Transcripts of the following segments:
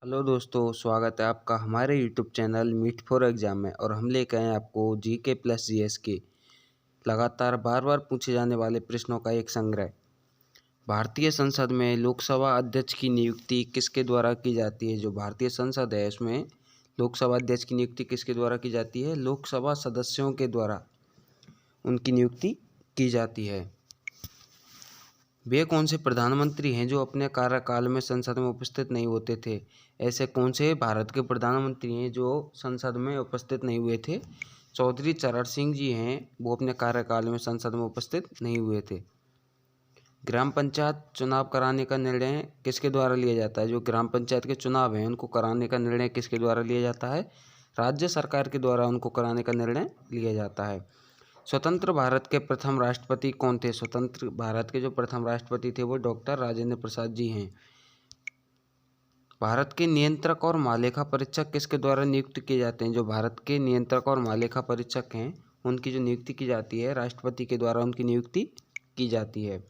Hello दोस्तों, स्वागत है आपका हमारे YouTube channel meet for exam में। और हम लेकर आए हैं आपको जीके प्लस जीएस के लगातार बार बार पूछे जाने वाले प्रश्नों का एक संग्रह। भारतीय संसद में लोकसभा अध्यक्ष की नियुक्ति किसके द्वारा की जाती है? जो भारतीय संसद है उसमें लोकसभा अध्यक्ष की नियुक्ति किसके द्वारा की जाती है? लोकसभा सदस्यों के द्वारा उनकी नियुक्ति की जाती है। वे कौन से प्रधानमंत्री हैं जो अपने कार्यकाल में संसद में उपस्थित नहीं होते थे? ऐसे कौन से भारत के प्रधानमंत्री हैं जो संसद में उपस्थित नहीं हुए थे? चौधरी चरण सिंह जी हैं, वो अपने कार्यकाल में संसद में उपस्थित नहीं हुए थे। ग्राम पंचायत चुनाव कराने का निर्णय किसके द्वारा लिया जाता है? जो ग्राम पंचायत के चुनाव हैं उनको कराने का निर्णय किसके द्वारा लिया जाता है? राज्य सरकार के द्वारा उनको कराने का निर्णय लिया जाता है। स्वतंत्र भारत के प्रथम राष्ट्रपति कौन थे? स्वतंत्र भारत के जो प्रथम राष्ट्रपति थे वो डॉक्टर राजेंद्र प्रसाद जी हैं। भारत के नियंत्रक और महालेखा परीक्षक किसके द्वारा नियुक्त किए जाते हैं? जो भारत के नियंत्रक और महालेखा परीक्षक हैं उनकी जो नियुक्ति की जाती है राष्ट्रपति के द्वारा उनकी नियुक्ति की जाती है।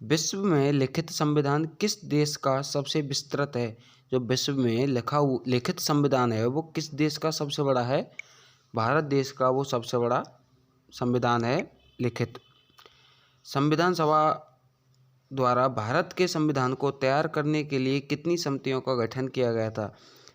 विश्व में लिखित संविधान किस देश का सबसे विस्तृत है? जो विश्व में लिखित संविधान है वो किस देश का सबसे बड़ा है? भारत देश का वो सबसे बड़ा संविधान है लिखित। संविधान सभा द्वारा भारत के संविधान को तैयार करने के लिए कितनी समितियों का गठन किया गया था?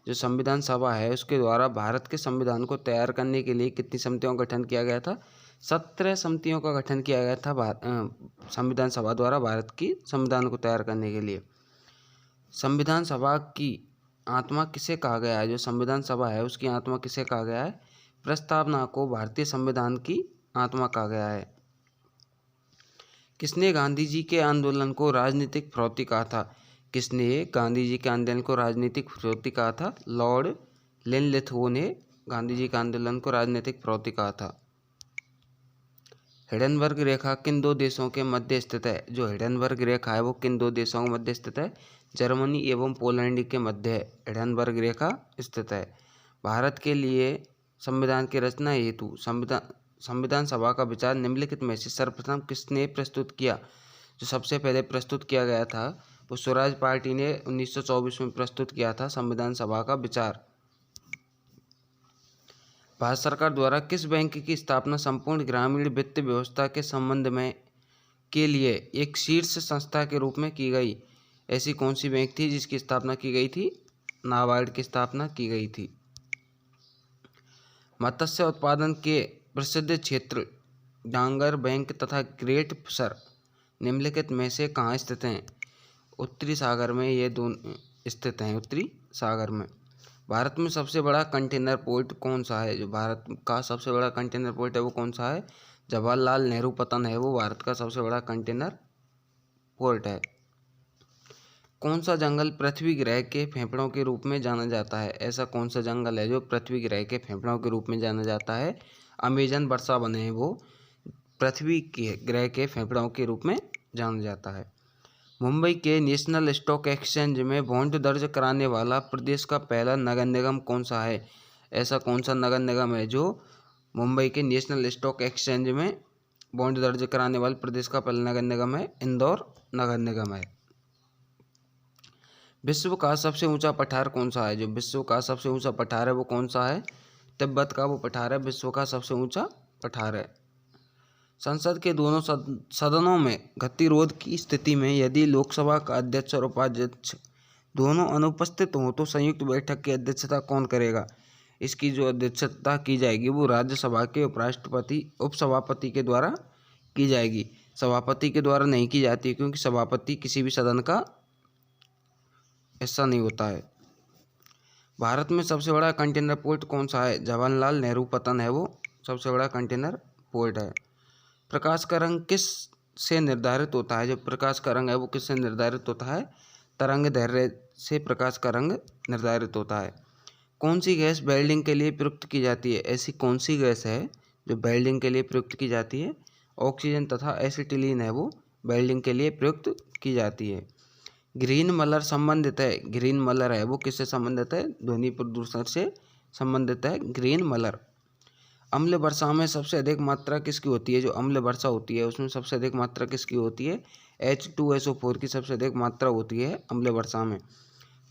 जो संविधान सभा है उसके द्वारा भारत के संविधान को तैयार करने के लिए कितनी समितियों का गठन किया गया था? 17 समितियों का गठन किया गया था संविधान सभा द्वारा भारत की संविधान को तैयार करने के लिए। संविधान सभा की आत्मा किसे कहा गया है? जो संविधान सभा है उसकी आत्मा किसे कहा गया है? प्रस्तावना को भारतीय संविधान की आत्मा कहा गया है। किसने गांधी जी के आंदोलन को राजनीतिक फिरौती कहा था? किसने गांधी जी के आंदोलन को राजनीतिक फिरौती कहा था? लॉर्ड लिनलिथगो ने गांधी जी के आंदोलन को राजनीतिक फिरौती कहा था। हिडनबर्ग रेखा किन दो देशों के मध्य स्थित है? जो हिडनबर्ग रेखा है वो किन दो देशों के मध्य स्थित है? जर्मनी एवं पोलैंड के मध्य हिडनबर्ग रेखा स्थित है। भारत के लिए संविधान की रचना हेतु संविधान सभा का विचार निम्नलिखित में से सर्वप्रथम किसने प्रस्तुत किया? जो सबसे पहले प्रस्तुत किया गया था वो स्वराज पार्टी ने 1924 में प्रस्तुत किया था संविधान सभा का विचार। भारत सरकार द्वारा किस बैंक की स्थापना संपूर्ण ग्रामीण वित्त व्यवस्था के संबंध में के लिए एक शीर्ष संस्था के रूप में की गई? ऐसी कौन सी बैंक थी जिसकी स्थापना की गई थी? नाबार्ड की स्थापना की गई थी। मत्स्य उत्पादन के प्रसिद्ध क्षेत्र डांगर बैंक तथा ग्रेट फिशर निम्नलिखित में से कहाँ स्थित हैं? उत्तरी सागर में ये दोनों स्थित हैं। उत्तरी सागर में। भारत में सबसे बड़ा कंटेनर पोर्ट कौन सा है? जो भारत का सबसे बड़ा कंटेनर पोर्ट है वो कौन सा है? जवाहरलाल नेहरू पतन है वो भारत का सबसे बड़ा कंटेनर पोर्ट है। कौन सा जंगल पृथ्वी ग्रह के फेफड़ों के रूप में जाना जाता है? ऐसा कौन सा जंगल है जो पृथ्वी ग्रह के फेफड़ों के रूप में जाना जाता है? अमेजन वर्षा वन है वो पृथ्वी के ग्रह के फेफड़ों के रूप में जाना जाता है। मुंबई के नेशनल स्टॉक एक्सचेंज में बॉन्ड दर्ज कराने वाला प्रदेश का पहला नगर निगम कौन सा है? ऐसा कौन सा नगर निगम है जो मुंबई के नेशनल स्टॉक एक्सचेंज में बॉन्ड दर्ज कराने वाले प्रदेश का पहला नगर निगम है? इंदौर नगर निगम है। विश्व का सबसे ऊंचा पठार कौन सा है? जो विश्व का सबसे ऊंचा पठार है वो कौन सा है? तिब्बत का वो पठार है विश्व का सबसे ऊंचा पठार है। संसद के दोनों सदनों में गतिरोध की स्थिति में यदि लोकसभा का अध्यक्ष और उपाध्यक्ष दोनों अनुपस्थित हों तो संयुक्त बैठक की अध्यक्षता कौन करेगा? इसकी जो अध्यक्षता की जाएगी वो राज्यसभा के उपसभापति के द्वारा की जाएगी। सभापति के द्वारा नहीं की जाती क्योंकि सभापति किसी भी सदन का हिस्सा नहीं होता है। भारत में सबसे बड़ा कंटेनर पोर्ट कौन सा है? जवाहरलाल नेहरू पतन है वो सबसे बड़ा कंटेनर पोर्ट है। प्रकाश का रंग किस से निर्धारित होता है? जो प्रकाश का रंग है वो किससे निर्धारित होता है? तरंग दैर्घ्य से प्रकाश का रंग निर्धारित होता है। कौन सी गैस वेल्डिंग के लिए प्रयुक्त की जाती है? ऐसी कौन सी गैस है जो वेल्डिंग के लिए प्रयुक्त की जाती है? ऑक्सीजन तथा एसिटिलीन है वो वेल्डिंग के लिए प्रयुक्त की जाती है। ग्रीन मलर संबंधित है। ग्रीन मलर है वो किससे संबंधित है? ध्वनि प्रदूषण से संबंधित है ग्रीन मलर। अम्ल वर्षा में सबसे अधिक मात्रा किसकी होती है? जो अम्ल वर्षा होती है उसमें सबसे अधिक मात्रा किसकी होती है? H2SO4 की सबसे अधिक मात्रा होती है अम्ल वर्षा में।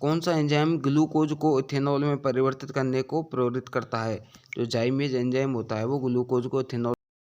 कौन सा एंजाइम ग्लूकोज को इथेनॉल में परिवर्तित करने को प्रेरित करता है? जो जाइमेज एंजाइम होता है वो ग्लूकोज को इथेनॉल